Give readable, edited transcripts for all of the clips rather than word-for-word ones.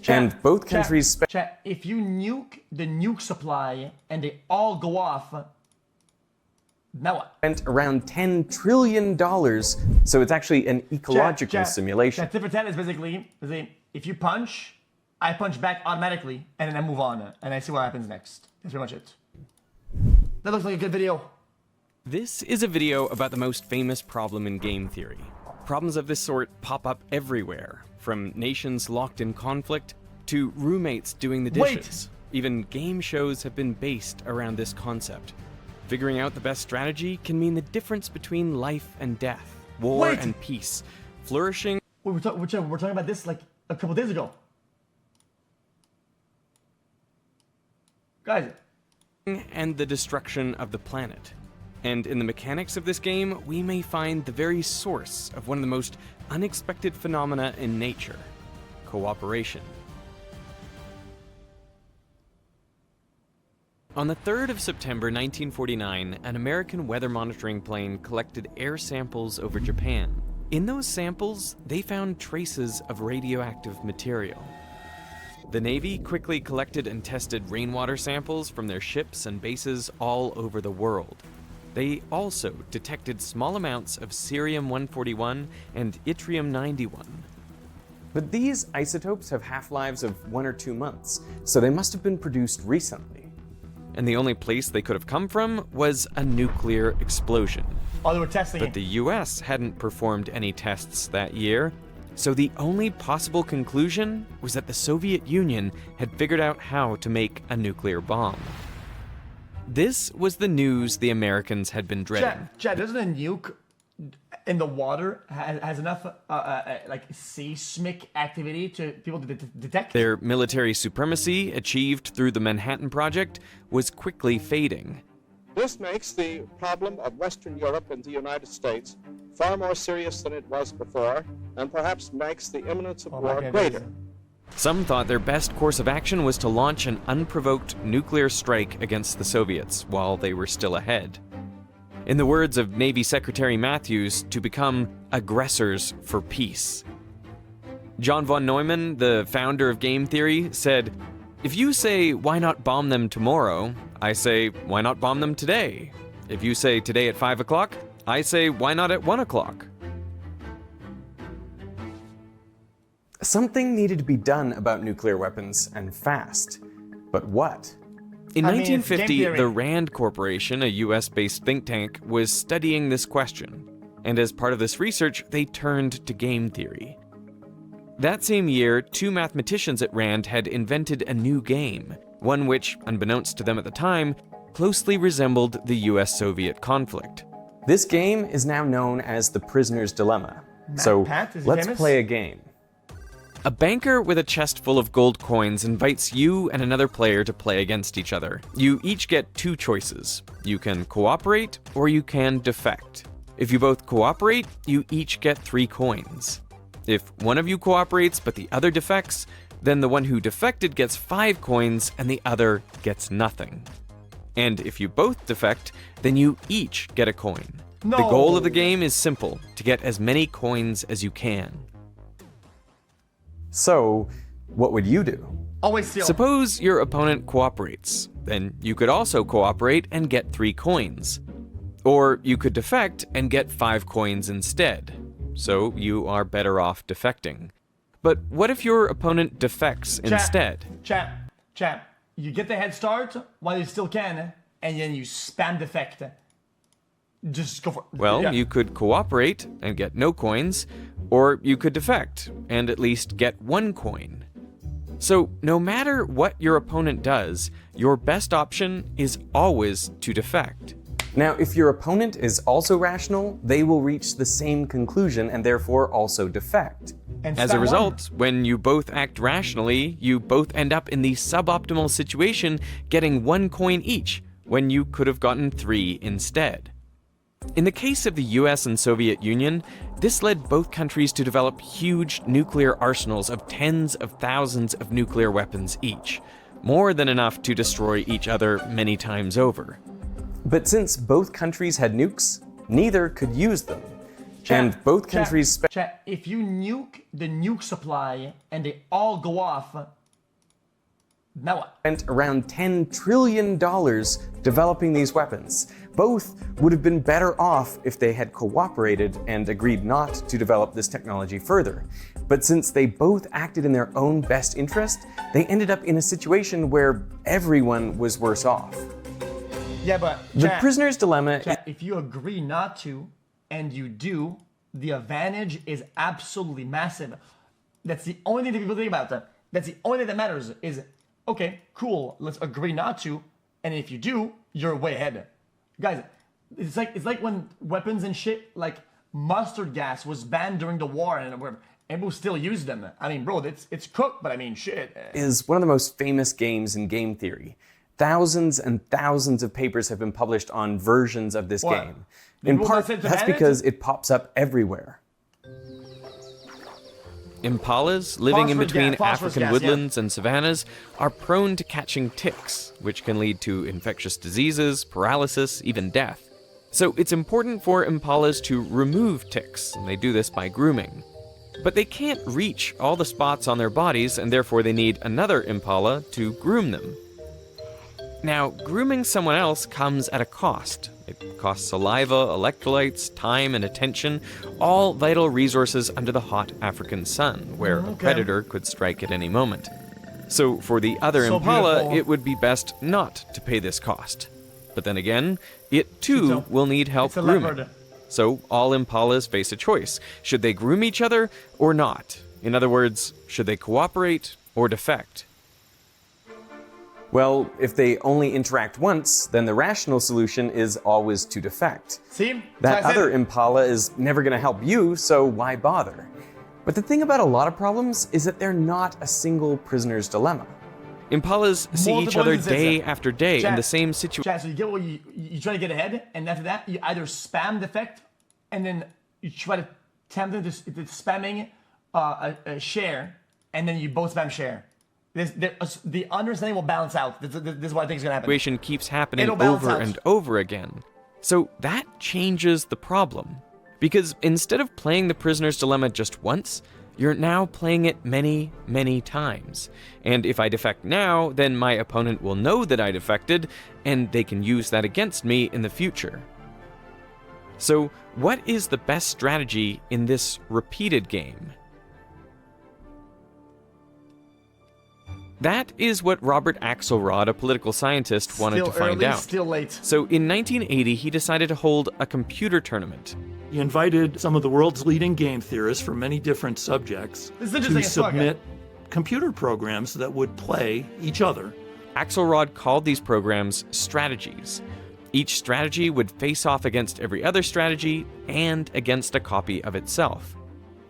And both countries if you nuke the nuke supply and they all go off, now what? spent around $10 trillion, so it's actually an ecological simulation. Tip for 10 is basically, if you punch, I punch back automatically, and then I move on, and I see what happens next. That's pretty much it. That looks like a good video. This is a video about the most famous problem in game theory. Problems of this sort pop up everywhere, from nations locked in conflict to roommates doing the dishes. Even game shows have been based around this concept. Figuring out the best strategy can mean the difference between life and death, war and peace, flourishing. We're talking about this like a couple days ago. Guys. And the destruction of the planet. And in the mechanics of this game, we may find the very source of one of the most unexpected phenomena in nature: cooperation. On the 3rd of September 1949, an American weather monitoring plane collected air samples over Japan. In those samples, they found traces of radioactive material. The Navy quickly collected and tested rainwater samples from their ships and bases all over the world. They also detected small amounts of cerium-141 and yttrium-91. But these isotopes have half-lives of 1 or 2 months, so they must have been produced recently. And the only place they could have come from was a nuclear explosion. Oh, they were testing But the US hadn't performed any tests that year, so the only possible conclusion was that the Soviet Union had figured out how to make a nuclear bomb. This was the news the Americans had been dreading. Chad, doesn't a nuke in the water has enough like seismic activity to people to detect? Their military supremacy, achieved through the Manhattan Project, was quickly fading. This makes the problem of Western Europe and the United States far more serious than it was before, and perhaps makes the imminence of war greater. Some thought their best course of action was to launch an unprovoked nuclear strike against the Soviets while they were still ahead. In the words of Navy Secretary Matthews, to become aggressors for peace. John von Neumann, the founder of game theory, said, "If you say, why not bomb them tomorrow, I say, why not bomb them today? If you say today at 5 o'clock, I say, why not at 1 o'clock?" Something needed to be done about nuclear weapons, and fast. But what? In 1950, the RAND Corporation, a US-based think tank, was studying this question. And as part of this research, they turned to game theory. That same year, 2 mathematicians at RAND had invented a new game, one which, unbeknownst to them at the time, closely resembled the US-Soviet conflict. This game is now known as the Prisoner's Dilemma. So let's play a game. A banker with a chest full of gold coins invites you and another player to play against each other. You each get 2 choices. You can cooperate, or you can defect. If you both cooperate, you each get 3 coins. If one of you cooperates but the other defects, then the one who defected gets 5 coins and the other gets nothing. And if you both defect, then you each get a coin. The goal of the game is simple: to get as many coins as you can. So, what would you do? Always steal. Suppose your opponent cooperates. Then you could also cooperate and get 3 coins. Or you could defect and get 5 coins instead. So you are better off defecting. But what if your opponent defects instead? Chat. You get the head start while you still can, and then you spam defect. Just go for it. Well, you could cooperate and get no coins, or you could defect and at least get 1 coin. So no matter what your opponent does, your best option is always to defect. Now, if your opponent is also rational, they will reach the same conclusion and therefore also defect. As a result, when you both act rationally, you both end up in the suboptimal situation, getting 1 coin each, when you could have gotten 3 instead. In the case of the US and Soviet Union, this led both countries to develop huge nuclear arsenals of tens of thousands of nuclear weapons each, more than enough to destroy each other many times over. But since both countries had nukes, neither could use them. And both countries... If you nuke the nuke supply and they all go off, Now what? spent around $10 trillion developing these weapons. Both would have been better off if they had cooperated and agreed not to develop this technology further. But since they both acted in their own best interest, they ended up in a situation where everyone was worse off. Yeah, but The prisoner's dilemma. if you agree not to, and you do, the advantage is absolutely massive. That's the only thing that people think about. That's the only thing that matters is, okay, cool, let's agree not to, and if you do, you're way ahead. Guys, it's like when weapons and shit, like mustard gas was banned during the war and people still use them. I mean, bro, it's cooked, but I mean, shit. Is one of the most famous games in game theory. Thousands and thousands of papers have been published on versions of this What? game. The In people part, that said to that's ban it? because it pops up everywhere. Impalas, living in Phosphorus between gas, phosphorus African gas, woodlands and savannas, are prone to catching ticks, which can lead to infectious diseases, paralysis, even death. So it's important for impalas to remove ticks, and they do this by grooming. But they can't reach all the spots on their bodies, and therefore they need another impala to groom them. Now, grooming someone else comes at a cost. It costs saliva, electrolytes, time, and attention, all vital resources under the hot African sun, where a predator could strike at any moment. So for the other So impala, beautiful. it would be best not to pay this cost. But then again, it too will need help It's a grooming. leopard. So all impalas face a choice. Should they groom each other or not? In other words, should they cooperate or defect? Well, if they only interact once, then the rational solution is always to defect. See? That So I said- other impala is never going to help you, so why bother? But the thing about a lot of problems is that they're not a single prisoner's dilemma. Impalas see each Multiple other instances. day after day in Chat. the same situation. Chad, so you get what you try to get ahead, and after that, you either spam defect, and then you try to tempt them to spamming a share, and then you both spam share. The understanding will balance out. This is what I think is going to happen. Situation keeps happening It'll balance over out. and over again. So that changes the problem. Because instead of playing the prisoner's dilemma just once, you're now playing it many, many times. And if I defect now, then my opponent will know that I defected, and they can use that against me in the future. So what is the best strategy in this repeated game? That is what Robert Axelrod, a political scientist, wanted to find out. Still late. So in 1980, he decided to hold a computer tournament. He invited some of the world's leading game theorists from many different subjects This is interesting to as fuck. submit computer programs that would play each other. Axelrod called these programs strategies. Each strategy would face off against every other strategy and against a copy of itself.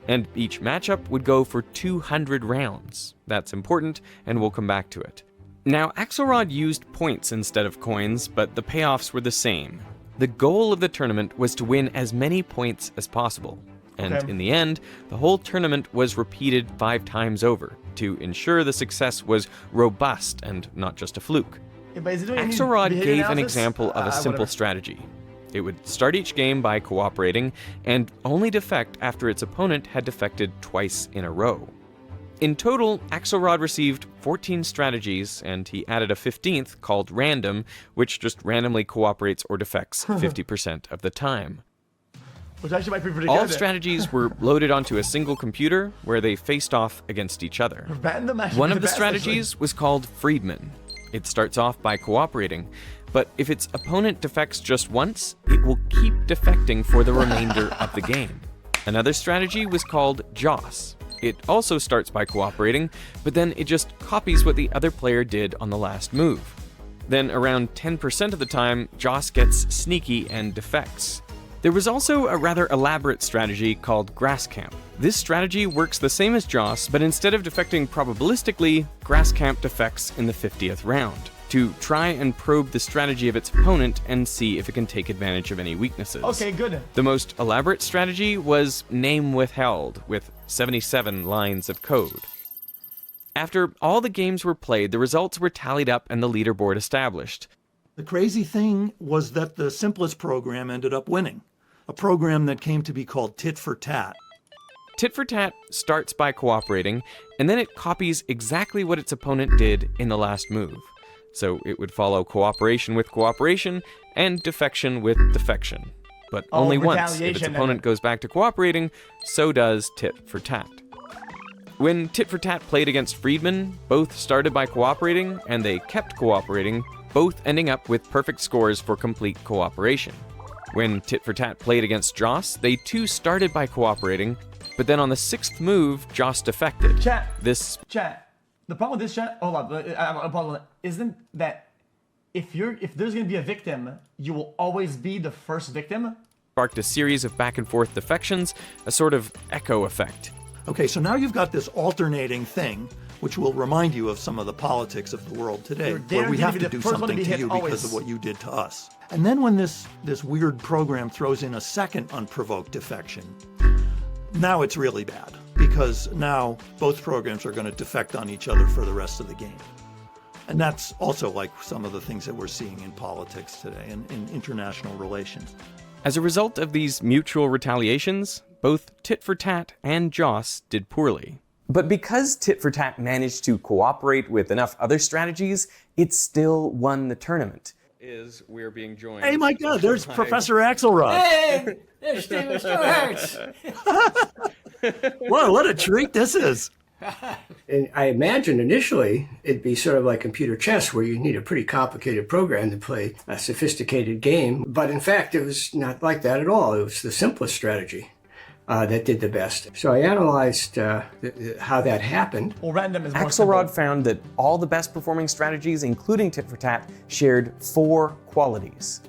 And each matchup would go for 200 rounds. That's important, and we'll come back to it. Now, Axelrod used points instead of coins, but the payoffs were the same. The goal of the tournament was to win as many points as possible. And Okay. in the end, the whole tournament was repeated 5 times over to ensure the success was robust and not just a fluke. Yeah, but is it doing any Axelrod behavior gave an analysis? example of a simple Whatever. strategy. It would start each game by cooperating and only defect after its opponent had defected twice in a row. In total, Axelrod received 14 strategies, and he added a 15th called random, which just randomly cooperates or defects 50% of the time. Which actually might be pretty All good. strategies were loaded onto a single computer where they faced off against each other. Random actually One be of the best, actually. strategies was called Friedman. It starts off by cooperating, but if its opponent defects just once, it will keep defecting for the remainder of the game. Another strategy was called Joss. It also starts by cooperating, but then it just copies what the other player did on the last move. Then around 10% of the time, Joss gets sneaky and defects. There was also a rather elaborate strategy called Grass Camp. This strategy works the same as Joss, but instead of defecting probabilistically, Grass Camp defects in the 50th round to try and probe the strategy of its opponent and see if it can take advantage of any weaknesses. Okay, good. The most elaborate strategy was Name Withheld, with 77 lines of code. After all the games were played, the results were tallied up and the leaderboard established. The crazy thing was that the simplest program ended up winning, a program that came to be called Tit for Tat. Tit for Tat starts by cooperating, and then it copies exactly what its opponent did in the last move. So it would follow cooperation with cooperation and defection with defection. But only once. If its opponent goes back to cooperating, so does Tit for Tat. When Tit for Tat played against Friedman, both started by cooperating, and they kept cooperating, both ending up with perfect scores for complete cooperation. When Tit for Tat played against Joss, they too started by cooperating, but then on the 6th move, Joss defected. Chat. The problem with this, chat, hold on, isn't that if there's gonna be a victim, you will always be the first victim? Sparked a series of back and forth defections, a sort of echo effect. Okay, so now you've got this alternating thing, which will remind you of some of the politics of the world today, where we have to do something to you because of what you did to us. And then when this weird program throws in a second unprovoked defection, now it's really bad, because now both programs are going to defect on each other for the rest of the game. And that's also like some of the things that we're seeing in politics today and in international relations. As a result of these mutual retaliations, both Tit for Tat and Joss did poorly. But because Tit for Tat managed to cooperate with enough other strategies, it still won the tournament. We're being joined. Hey, my God, there's Professor Axelrod. Hey, there's Steven Schwartz. Whoa, what a treat this is. And I imagine initially it'd be sort of like computer chess, where you need a pretty complicated program to play a sophisticated game. But in fact, it was not like that at all. It was the simplest strategy that did the best. So I analyzed how that happened. Well, random is more Axelrod simple. found that all the best performing strategies, including Tit for Tat, shared 4 qualities.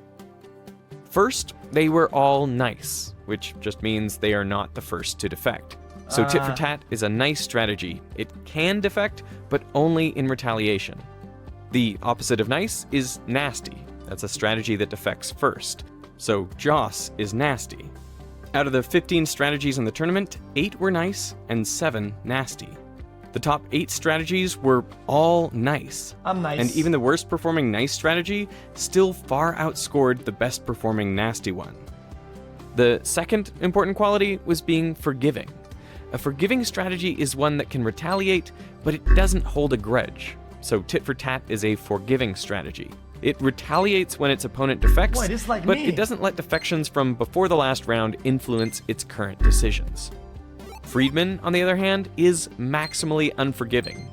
First, they were all nice, which just means they are not the first to defect. So Tit for Tat is a nice strategy. It can defect, but only in retaliation. The opposite of nice is nasty. That's a strategy that defects first. So Joss is nasty. Out of the 15 strategies in the tournament, 8 were nice and 7 nasty. The top 8 strategies were all nice. I'm nice. And even the worst performing nice strategy still far outscored the best performing nasty one. The second important quality was being forgiving. A forgiving strategy is one that can retaliate, but it doesn't hold a grudge. So Tit for Tat is a forgiving strategy. It retaliates when its opponent defects, Boy, just like but me. it doesn't let defections from before the last round influence its current decisions. Friedman, on the other hand, is maximally unforgiving.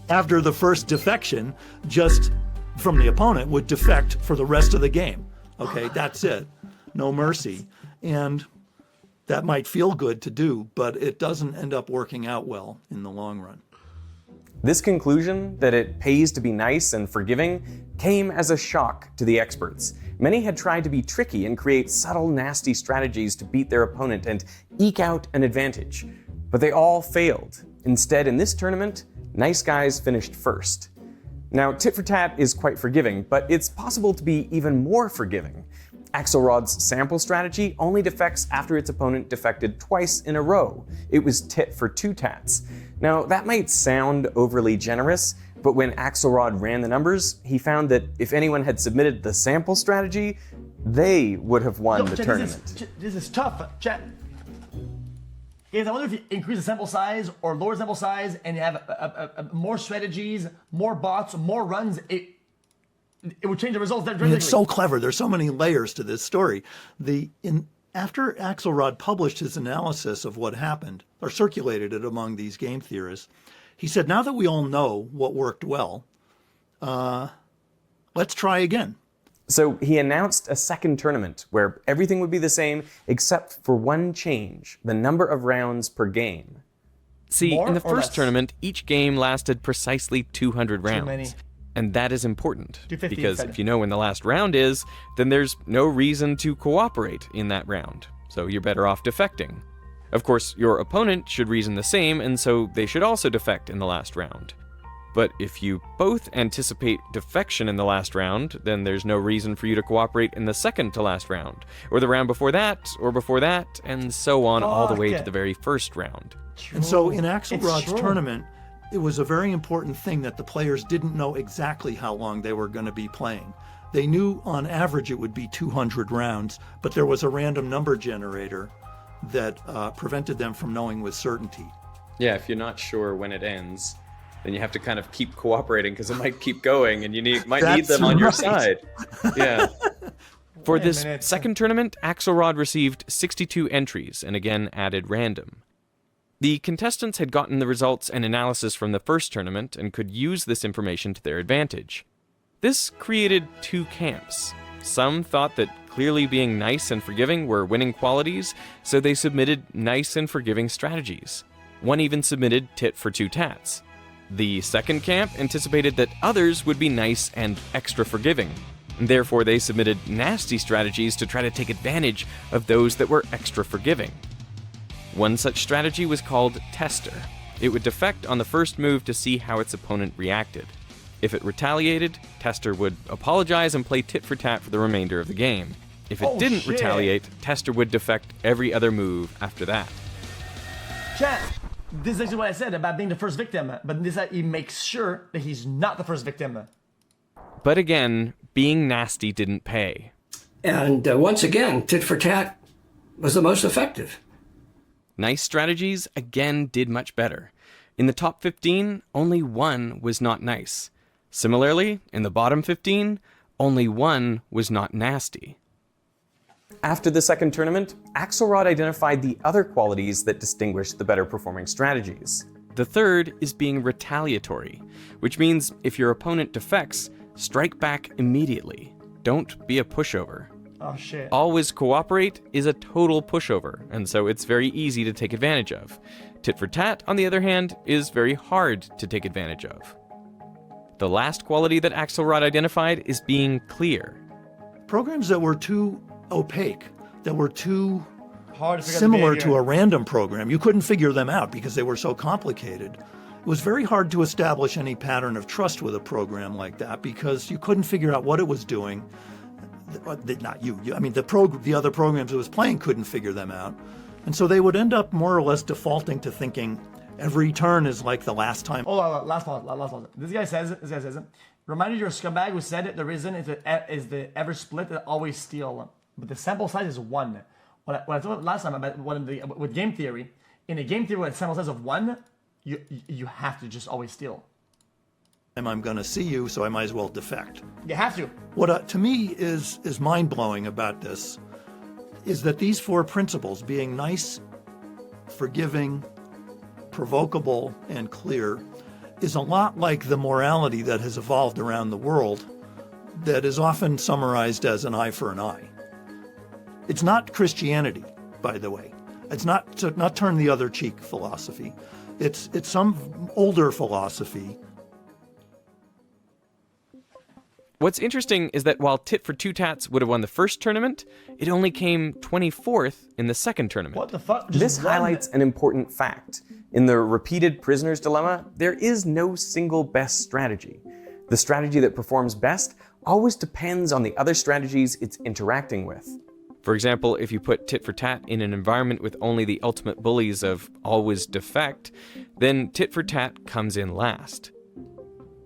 After the first defection, just from the opponent would defect for the rest of the game. Okay, that's it. No mercy. And that might feel good to do, but it doesn't end up working out well in the long run. This conclusion, that it pays to be nice and forgiving, came as a shock to the experts. Many had tried to be tricky and create subtle, nasty strategies to beat their opponent and eke out an advantage. But they all failed. Instead, in this tournament, nice guys finished first. Now, Tit for Tat is quite forgiving, but it's possible to be even more forgiving. Axelrod's sample strategy only defects after its opponent defected twice in a row. It was Tit for 2 tats. Now, that might sound overly generous, but when Axelrod ran the numbers, he found that if anyone had submitted the sample strategy, they would have won the tournament. This is tough, chat. Guys, I wonder if you increase the sample size or lower sample size and you have more strategies, more bots, more runs, it would change the results drastically. It's so clever. There's so many layers to this story. After Axelrod published his analysis of what happened, or circulated it among these game theorists, he said, now that we all know what worked well, let's try again. So he announced a second tournament where everything would be the same except for one change, the number of rounds per game. See, More in the or first less? tournament, each game lasted precisely 200 rounds. many. And that is important, 250 because instead. if you know when the last round is, then there's no reason to cooperate in that round, so you're better off defecting. Of course, your opponent should reason the same, and so they should also defect in the last round. But if you both anticipate defection in the last round, then there's no reason for you to cooperate in the second to last round, or the round before that, or before that, and so on all the way to the very first round. And so in It's Axelrod's true. tournament, it was a very important thing that the players didn't know exactly how long they were going to be playing. They knew on average it would be 200 rounds, but there was a random number generator that prevented them from knowing with certainty. Yeah, if you're not sure when it ends, then you have to kind of keep cooperating because it might keep going, and you might need them on your side. Yeah. For this second tournament, Axelrod received 62 entries and again added random. The contestants had gotten the results and analysis from the first tournament and could use this information to their advantage. This created two camps. Some thought that clearly being nice and forgiving were winning qualities, so they submitted nice and forgiving strategies. One even submitted tit for two tats. The second camp anticipated that others would be nice and extra forgiving. Therefore, they submitted nasty strategies to try to take advantage of those that were extra forgiving. One such strategy was called Tester. It would defect on the first move to see how its opponent reacted. If it retaliated, Tester would apologize and play tit for tat for the remainder of the game. If it didn't retaliate, Tester would defect every other move after that. Chat, this is actually what I said about being the first victim, but this he makes sure that he's not the first victim. But again, being nasty didn't pay. And once again, tit for tat was the most effective. Nice strategies again did much better. In the top 15, only one was not nice. Similarly, in the bottom 15, only one was not nasty. After the second tournament, Axelrod identified the other qualities that distinguished the better performing strategies. The third is being retaliatory, which means if your opponent defects, strike back immediately. Don't be a pushover. Oh shit. Always cooperate is a total pushover, and so it's very easy to take advantage of. Tit for tat, on the other hand, is very hard to take advantage of. The last quality that Axelrod identified is being clear. Programs that were too opaque, that were too Hard to similar to a random program, you couldn't figure them out because they were so complicated. It was very hard to establish any pattern of trust with a program like that because you couldn't figure out what it was doing. Not you. I mean, the other programs it was playing couldn't figure them out. And so they would end up more or less defaulting to thinking every turn is like the last time. Hold on, last pause. This guy says it. Reminded you're a scumbag who said it. The reason is the ever split that always steal. But the sample size is 1. What I told last time about with game theory, in a game theory with a sample size of 1, you have to just always steal. I'm going to see you, so I might as well defect. You have to. What to me is mind-blowing about this is that these 4 principles, being nice, forgiving, provocable, and clear, is a lot like the morality that has evolved around the world that is often summarized as an eye for an eye. It's not Christianity, by the way. It's not turn the other cheek philosophy. It's some older philosophy. What's interesting is that while Tit for Two Tats would have won the first tournament, it only came 24th in the second tournament. What the fuck? This highlights an important fact. In the repeated prisoner's dilemma, there is no single best strategy. The strategy that performs best always depends on the other strategies it's interacting with. For example, if you put Tit for Tat in an environment with only the ultimate bullies of always defect, then Tit for Tat comes in last.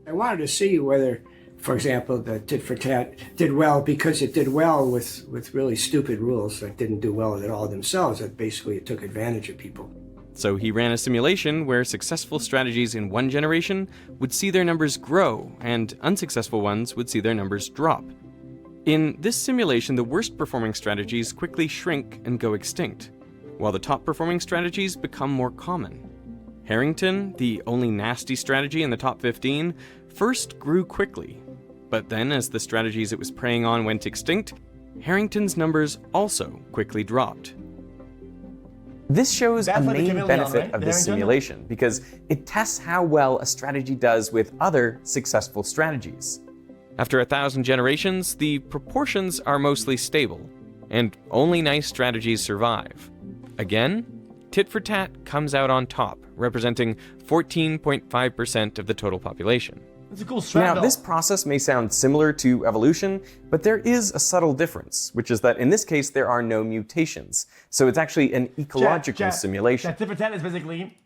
I wanted to see whether, for example, the tit for tat did well because it did well with really stupid rules that didn't do well at all themselves, that basically it took advantage of people. So he ran a simulation where successful strategies in one generation would see their numbers grow, and unsuccessful ones would see their numbers drop. In this simulation, the worst performing strategies quickly shrink and go extinct, while the top performing strategies become more common. Harrington, the only nasty strategy in the top 15, first grew quickly, but then as the strategies it was preying on went extinct, Harrington's numbers also quickly dropped. This shows a main chameleon, benefit right? of this simulation because it tests how well a strategy does with other successful strategies. After 1,000 generations, the proportions are mostly stable, and only nice strategies survive. Again, Tit for Tat comes out on top, representing 14.5% of the total population. It's a cool strat. Now, this process may sound similar to evolution, but there is a subtle difference, which is that in this case there are no mutations. So it's actually an ecological simulation. Tit for tat is basically,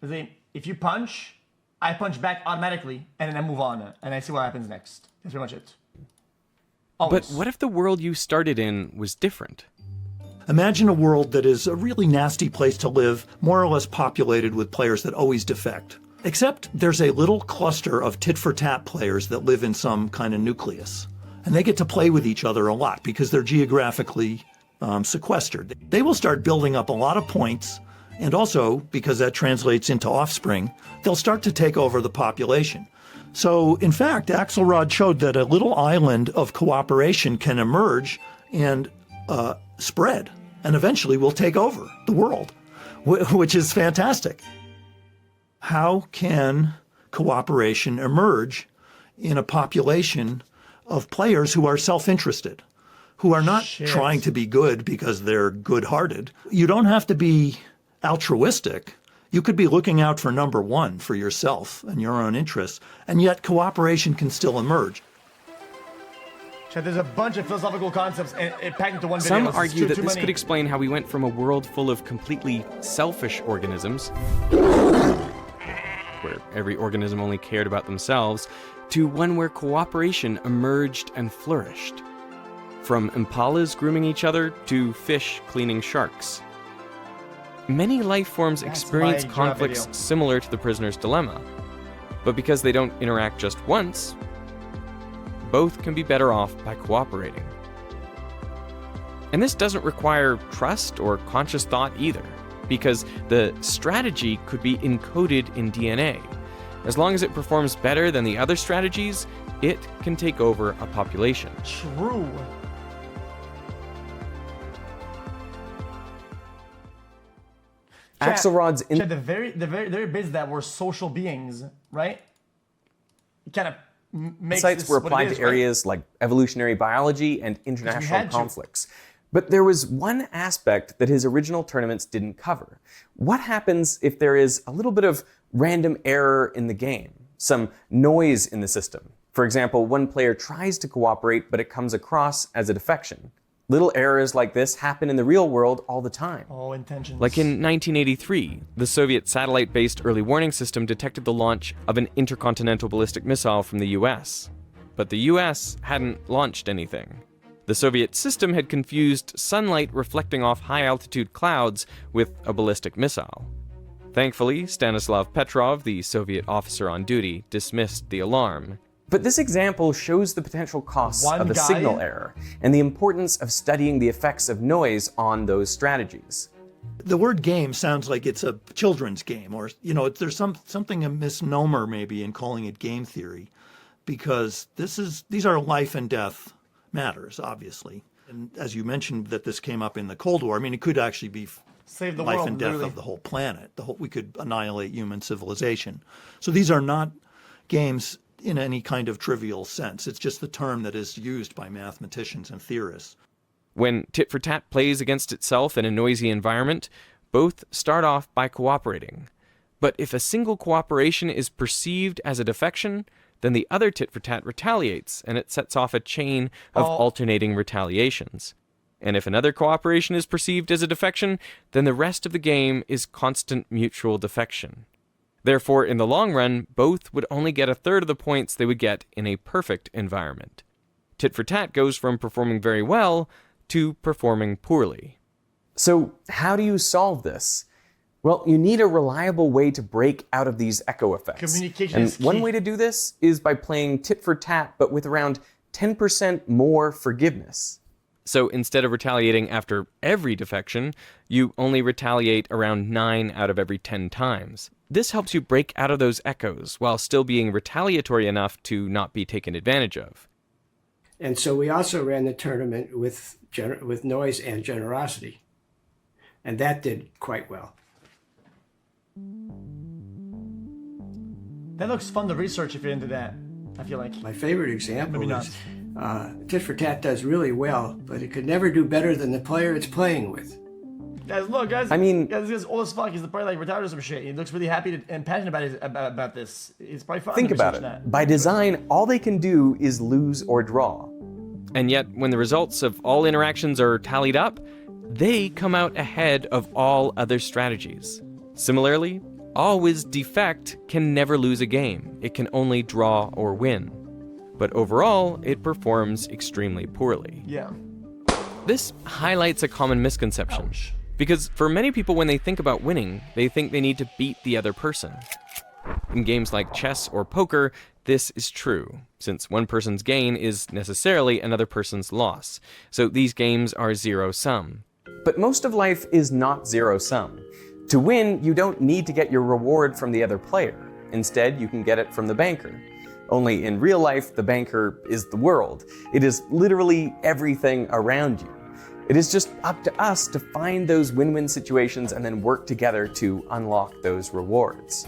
if you punch, I punch back automatically, and then I move on, and I see what happens next. That's pretty much it. Always. But what if the world you started in was different? Imagine a world that is a really nasty place to live, more or less populated with players that always defect. Except there's a little cluster of tit-for-tat players that live in some kind of nucleus. And they get to play with each other a lot because they're geographically sequestered. They will start building up a lot of points, and also, because that translates into offspring, they'll start to take over the population. So, in fact, Axelrod showed that a little island of cooperation can emerge and spread, and eventually will take over the world, which is fantastic. How can cooperation emerge in a population of players who are self-interested, who are not trying to be good because they're good-hearted? You don't have to be altruistic. You could be looking out for number one, for yourself and your own interests, and yet cooperation can still emerge. There's a bunch of philosophical concepts packed into one video. Some argue that this could explain how we went from a world full of completely selfish organisms, where every organism only cared about themselves, to one where cooperation emerged and flourished. From impalas grooming each other to fish cleaning sharks. Many life forms experience conflicts similar to the prisoner's dilemma, but because they don't interact just once, both can be better off by cooperating. And this doesn't require trust or conscious thought either, because the strategy could be encoded in DNA. As long as it performs better than the other strategies, it can take over a population. True. Axelrod's the very bits that were social beings, right? Kind of makes insights were applied to areas like evolutionary biology and international conflicts. But there was one aspect that his original tournaments didn't cover. What happens if there is a little bit of random error in the game, some noise in the system? For example, one player tries to cooperate, but it comes across as a defection. Little errors like this happen in the real world all the time. Oh, intentions. Like in 1983, the Soviet satellite-based early warning system detected the launch of an intercontinental ballistic missile from the US. But the US hadn't launched anything. The Soviet system had confused sunlight reflecting off high-altitude clouds with a ballistic missile. Thankfully, Stanislav Petrov, the Soviet officer on duty, dismissed the alarm. But this example shows the potential costs of a signal error and the importance of studying the effects of noise on those strategies. The word game sounds like it's a children's game, or, there's something a misnomer maybe in calling it game theory, because these are life and death matters, obviously. And as you mentioned that this came up in the Cold War, I mean, it could actually be save the life world, and death literally. of the whole planet. We could annihilate human civilization. So these are not games in any kind of trivial sense. It's just the term that is used by mathematicians and theorists. When tit-for-tat plays against itself in a noisy environment, both start off by cooperating. But if a single cooperation is perceived as a defection, then the other tit-for-tat retaliates, and it sets off a chain of alternating retaliations. And if another cooperation is perceived as a defection, then the rest of the game is constant mutual defection. Therefore, in the long run, both would only get a third of the points they would get in a perfect environment. Tit-for-tat goes from performing very well to performing poorly. So how do you solve this? Well, you need a reliable way to break out of these echo effects. Communication is key. One way to do this is by playing tit-for-tat, but with around 10% more forgiveness. So instead of retaliating after every defection, you only retaliate around 9 out of every 10 times. This helps you break out of those echoes while still being retaliatory enough to not be taken advantage of. And so we also ran the tournament with noise and generosity. And that did quite well. That looks fun to research if you're into that, I feel like. My favorite example Maybe is tit-for-tat does really well, but it could never do better than the player it's playing with. Guys, look, guys. I mean, guys, this old as fuck. He's probably like retired or some shit. He looks really happy and passionate about this. It's probably fun. Think to about it. that. By design, all they can do is lose or draw. And yet, when the results of all interactions are tallied up, they come out ahead of all other strategies. Similarly, always defect can never lose a game. It can only draw or win. But overall, it performs extremely poorly. Yeah. This highlights a common misconception. Because for many people, when they think about winning, they think they need to beat the other person. In games like chess or poker, this is true, since one person's gain is necessarily another person's loss. So these games are zero-sum. But most of life is not zero-sum. To win, you don't need to get your reward from the other player. Instead, you can get it from the banker. Only in real life, the banker is the world. It is literally everything around you. It is just up to us to find those win-win situations and then work together to unlock those rewards.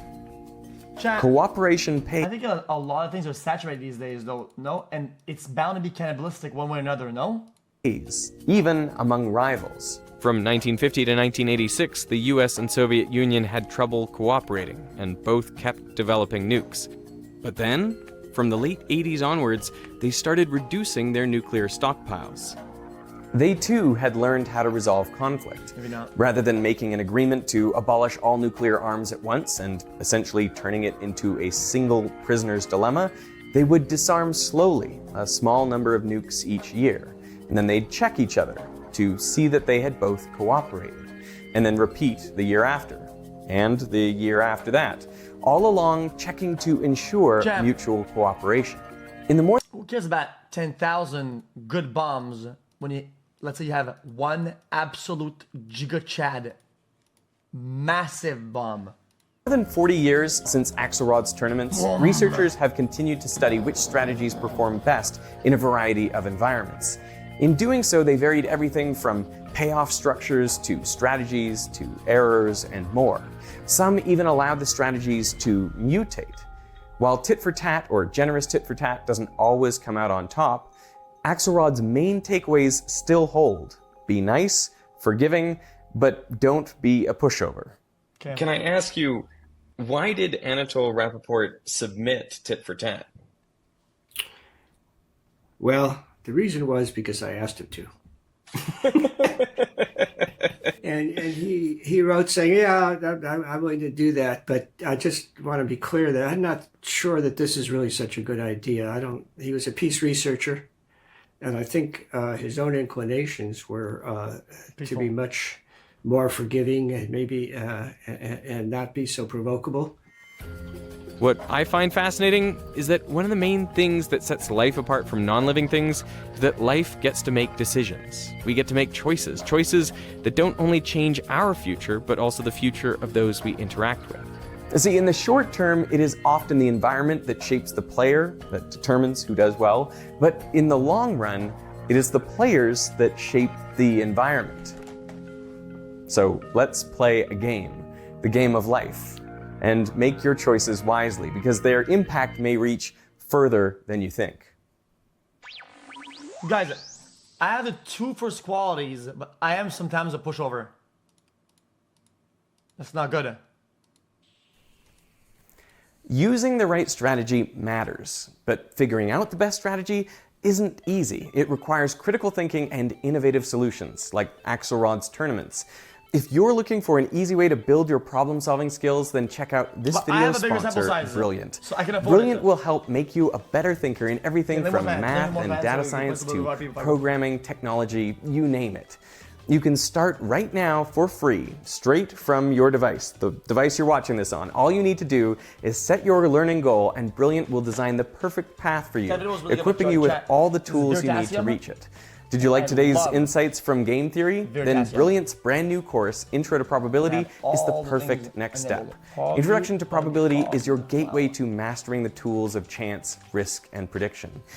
Chat, Cooperation pays. I think a lot of things are saturated these days, though, no? And it's bound to be cannibalistic one way or another, no? Even among rivals. From 1950 to 1986, the US and Soviet Union had trouble cooperating, and both kept developing nukes. But then, from the late 80s onwards, they started reducing their nuclear stockpiles. They too had learned how to resolve conflict. Maybe not. Rather than making an agreement to abolish all nuclear arms at once and essentially turning it into a single prisoner's dilemma, they would disarm slowly, a small number of nukes each year. And then they'd check each other to see that they had both cooperated, and then repeat the year after, and the year after that, all along checking to ensure mutual cooperation. In the more Who cares about 10,000 good bombs when you, let's say you have one absolute giga chad massive bomb? More than 40 years since Axelrod's tournaments, researchers have continued to study which strategies perform best in a variety of environments. In doing so, they varied everything from payoff structures to strategies to errors and more. Some even allowed the strategies to mutate. While tit for tat or generous tit for tat doesn't always come out on top, Axelrod's main takeaways still hold. Be nice, forgiving, but don't be a pushover. Okay. Can I ask you, why did Anatole Rappaport submit tit for tat? Well, the reason was because I asked him to. and he wrote saying, yeah, I'm willing to do that, but I just want to be clear that I'm not sure that this is really such a good idea. He was a peace researcher, and I think his own inclinations were to be much more forgiving and maybe and not be so provocable. What I find fascinating is that one of the main things that sets life apart from non-living things is that life gets to make decisions. We get to make choices that don't only change our future, but also the future of those we interact with. See, in the short term, it is often the environment that shapes the player, that determines who does well, but in the long run, it is the players that shape the environment. So let's play a game, the game of life. And make your choices wisely, because their impact may reach further than you think. Guys, I have the two first qualities, but I am sometimes a pushover. That's not good. Using the right strategy matters, but figuring out the best strategy isn't easy. It requires critical thinking and innovative solutions, like Axelrod's tournaments. If you're looking for an easy way to build your problem-solving skills, then check out this video's sponsor, Brilliant. So I can afford Brilliant will help make you a better thinker in everything from math and data science to programming, technology, you name it. You can start right now for free, straight from your device, the device you're watching this on. All you need to do is set your learning goal, and Brilliant will design the perfect path for you, equipping you with all the tools you need to reach it. Did you like today's insights from game theory? Then Brilliant's brand new course, Intro to Probability, is the perfect next step. Introduction to Probability is your gateway to mastering the tools of chance, risk, and prediction.